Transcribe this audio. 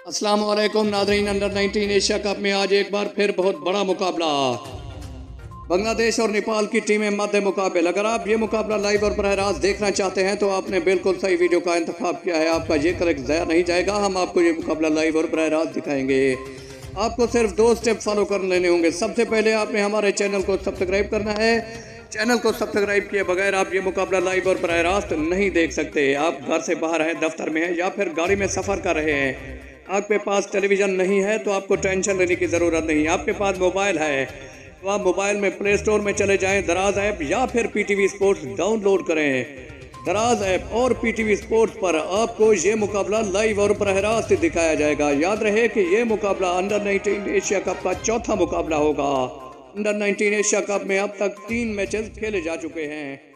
अस्सलाम वालेकुम नाज़रीन। अंडर 19 एशिया कप में आज एक बार फिर बहुत बड़ा मुकाबला। बांग्लादेश और नेपाल की टीमें मध्य मुकाबले। अगर आप ये मुकाबला लाइव और बराह रास्त देखना चाहते हैं तो आपने बिल्कुल सही वीडियो का इंतखाब किया है। आपका ये करेक्ट ज़ाया नहीं जाएगा। हम आपको ये मुकाबला लाइव और बराह रास्त दिखाएंगे। आपको सिर्फ 2 स्टेप फॉलो कर लेने होंगे। सबसे पहले आपने हमारे चैनल को सब्सक्राइब करना है। चैनल को सब्सक्राइब किए बगैर आप ये मुकाबला लाइव और बराह रास्त नहीं देख सकते। आप घर से बाहर हैं, दफ्तर में हैं या फिर गाड़ी में सफ़र कर रहे हैं, आपके पास टेलीविज़न नहीं है तो आपको टेंशन लेने की ज़रूरत नहीं। आपके पास मोबाइल है तो आप मोबाइल में प्ले स्टोर में चले जाएं, दराज ऐप या फिर पीटीवी स्पोर्ट्स डाउनलोड करें। दराज ऐप और पीटीवी स्पोर्ट्स पर आपको ये मुकाबला लाइव और बराह रास्त दिखाया जाएगा। याद रहे कि ये मुकाबला अंडर 19 एशिया कप का चौथा मुकाबला होगा। अंडर 19 एशिया कप में अब तक 3 मैचेस खेले जा चुके हैं।